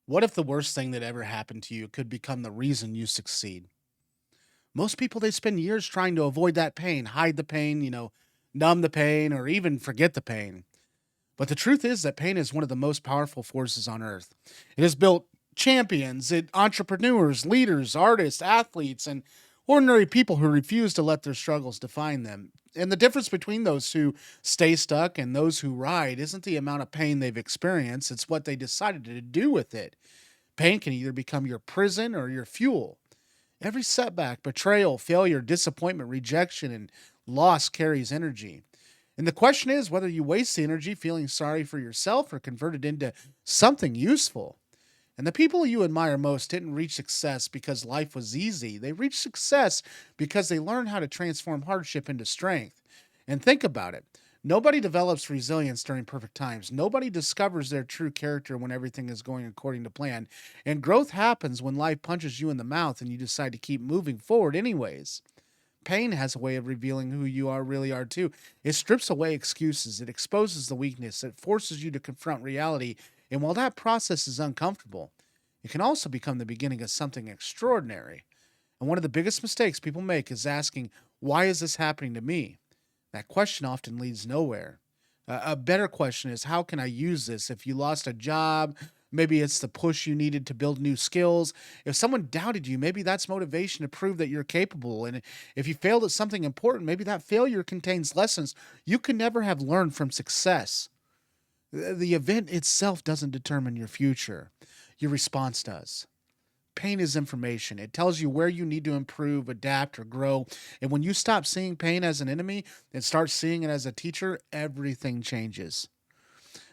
What if the worst thing that ever happened to you could become the reason you succeed? Most people, they spend years trying to avoid that pain, hide the pain, numb the pain, or even forget the pain. But the truth is that pain is one of the most powerful forces on earth. It has built champions, entrepreneurs, leaders, artists, athletes, and ordinary people who refuse to let their struggles define them. And the difference between those who stay stuck and those who ride isn't the amount of pain they've experienced, it's what they decided to do with it. Pain can either become your prison or your fuel. Every setback, betrayal, failure, disappointment, rejection, and loss carries energy. And the question is whether you waste the energy feeling sorry for yourself or convert it into something useful. And the people you admire most didn't reach success because life was easy. They reached success because they learned how to transform hardship into strength. And think about it. Nobody develops resilience during perfect times. Nobody discovers their true character when everything is going according to plan. And growth happens when life punches you in the mouth and you decide to keep moving forward anyways. Pain has a way of revealing who you are really are too. It strips away excuses, it exposes the weakness, it forces you to confront reality. And while that process is uncomfortable, it can also become the beginning of something extraordinary. And one of the biggest mistakes people make is asking, why is this happening to me? That question often leads nowhere. A better question is, how can I use this? If you lost a job, maybe it's the push you needed to build new skills. If someone doubted you, maybe that's motivation to prove that you're capable. And if you failed at something important, maybe that failure contains lessons you could never have learned from success. The event itself doesn't determine your future, your response does. Pain is information. It tells you where you need to improve, adapt, or grow. And when you stop seeing pain as an enemy and start seeing it as a teacher, everything changes.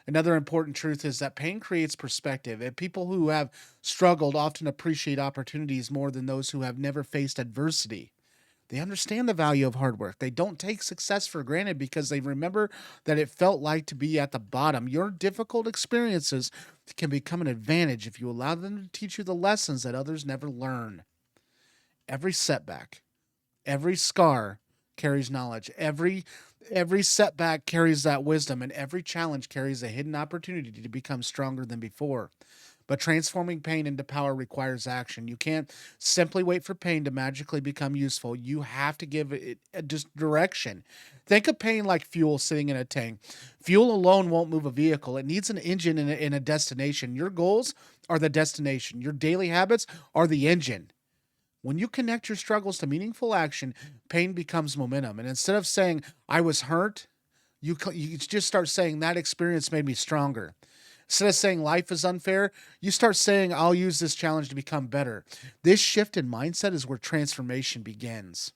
Another important truth is that pain creates perspective, and people who have struggled often appreciate opportunities more than those who have never faced adversity. They understand the value of hard work. They don't take success for granted because they remember that it felt like to be at the bottom. Your difficult experiences can become an advantage if you allow them to teach you the lessons that others never learn. Every setback, every scar carries knowledge. Every setback carries that wisdom, and every challenge carries a hidden opportunity to become stronger than before. But transforming pain into power requires action. You can't simply wait for pain to magically become useful. You have to give it just direction. Think of pain like fuel sitting in a tank. Fuel alone won't move a vehicle. It needs an engine and a destination. Your goals are the destination. Your daily habits are the engine. When you connect your struggles to meaningful action, pain becomes momentum. And instead of saying, I was hurt, you just start saying, that experience made me stronger. Instead of saying life is unfair, you start saying, I'll use this challenge to become better. This shift in mindset is where transformation begins.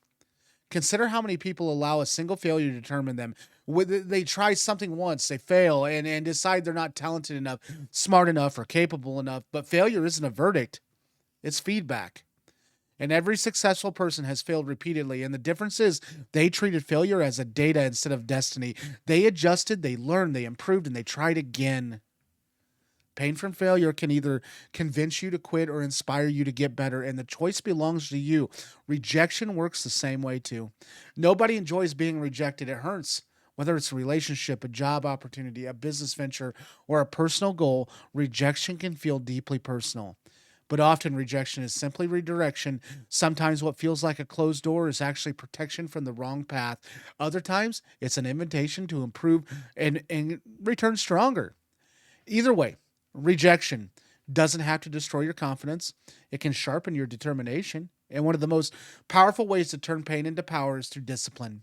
Consider how many people allow a single failure to determine them. Whether they try something once, they fail, and decide they're not talented enough, smart enough, or capable enough. But failure isn't a verdict, it's feedback. And every successful person has failed repeatedly. And the difference is they treated failure as a data instead of destiny. They adjusted, they learned, they improved, and they tried again. Pain from failure can either convince you to quit or inspire you to get better, and the choice belongs to you. Rejection works the same way, too. Nobody enjoys being rejected, it hurts. Whether it's a relationship, a job opportunity, a business venture, or a personal goal, rejection can feel deeply personal. But often rejection is simply redirection. Sometimes what feels like a closed door is actually protection from the wrong path. Other times, it's an invitation to improve and return stronger. Either way, rejection doesn't have to destroy your confidence. It can sharpen your determination. And one of the most powerful ways to turn pain into power is through discipline.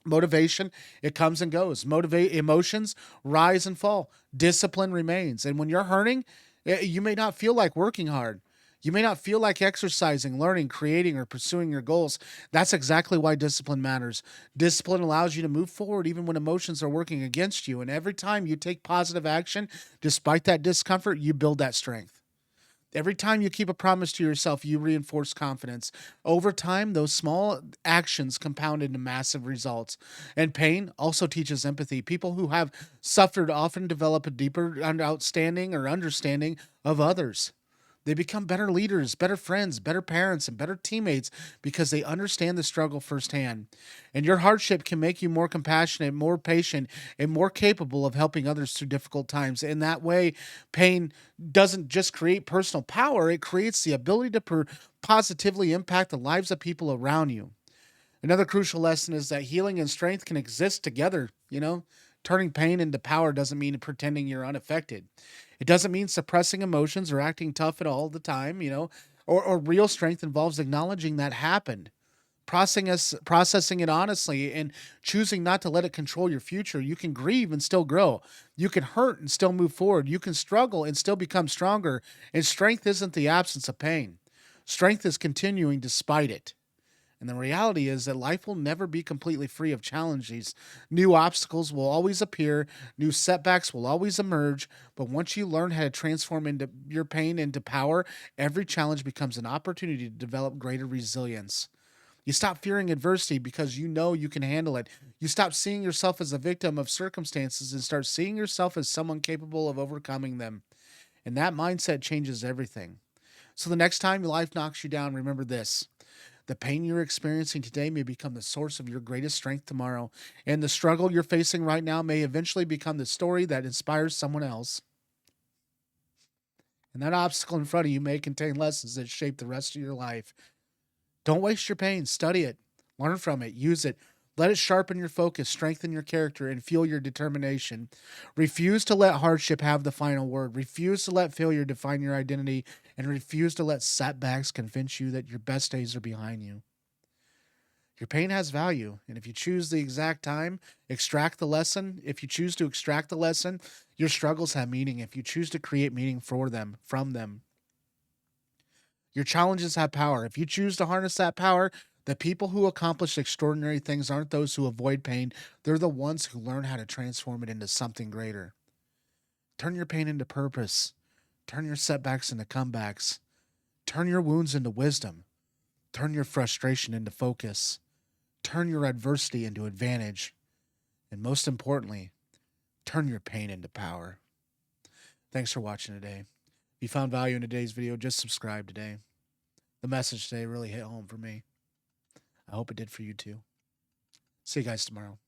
Motivation, it comes and goes. Motivate emotions rise and fall. Discipline remains. And when you're hurting, you may not feel like working hard. You may not feel like exercising, learning, creating, or pursuing your goals. That's exactly why discipline matters. Discipline allows you to move forward even when emotions are working against you. And every time you take positive action, despite that discomfort, you build that strength. Every time you keep a promise to yourself, you reinforce confidence. Over time, those small actions compound into massive results. And pain also teaches empathy. People who have suffered often develop a deeper outstanding or understanding of others. They become better leaders, better friends, better parents, and better teammates because they understand the struggle firsthand. And your hardship can make you more compassionate, more patient, and more capable of helping others through difficult times. In that way, pain doesn't just create personal power, it creates the ability to positively impact the lives of people around you. Another crucial lesson is that healing and strength can exist together, Turning pain into power doesn't mean pretending you're unaffected. It doesn't mean suppressing emotions or acting tough at all the time, or real strength involves acknowledging that happened, processing it honestly, and choosing not to let it control your future. You can grieve and still grow. You can hurt and still move forward. You can struggle and still become stronger. And strength isn't the absence of pain. Strength is continuing despite it. And the reality is that life will never be completely free of challenges. New obstacles will always appear, new setbacks will always emerge, but once you learn how to transform into your pain into power, every challenge becomes an opportunity to develop greater resilience. You stop fearing adversity because you know you can handle it. You stop seeing yourself as a victim of circumstances and start seeing yourself as someone capable of overcoming them. And that mindset changes everything. So the next time life knocks you down, remember this: the pain you're experiencing today may become the source of your greatest strength tomorrow, and the struggle you're facing right now may eventually become the story that inspires someone else. And that obstacle in front of you may contain lessons that shape the rest of your life. Don't waste your pain, study it, learn from it, use it. Let it sharpen your focus, strengthen your character, and fuel your determination. Refuse to let hardship have the final word. Refuse to let failure define your identity, and refuse to let setbacks convince you that your best days are behind you. Your pain has value, and if you choose the exact time, extract the lesson. If you choose to extract the lesson, your struggles have meaning. If you choose to create meaning for them, from them, your challenges have power. If you choose to harness that power, the people who accomplish extraordinary things aren't those who avoid pain. They're the ones who learn how to transform it into something greater. Turn your pain into purpose. Turn your setbacks into comebacks. Turn your wounds into wisdom. Turn your frustration into focus. Turn your adversity into advantage. And most importantly, turn your pain into power. Thanks for watching today. If you found value in today's video, just subscribe today. The message today really hit home for me. I hope it did for you too. See you guys tomorrow.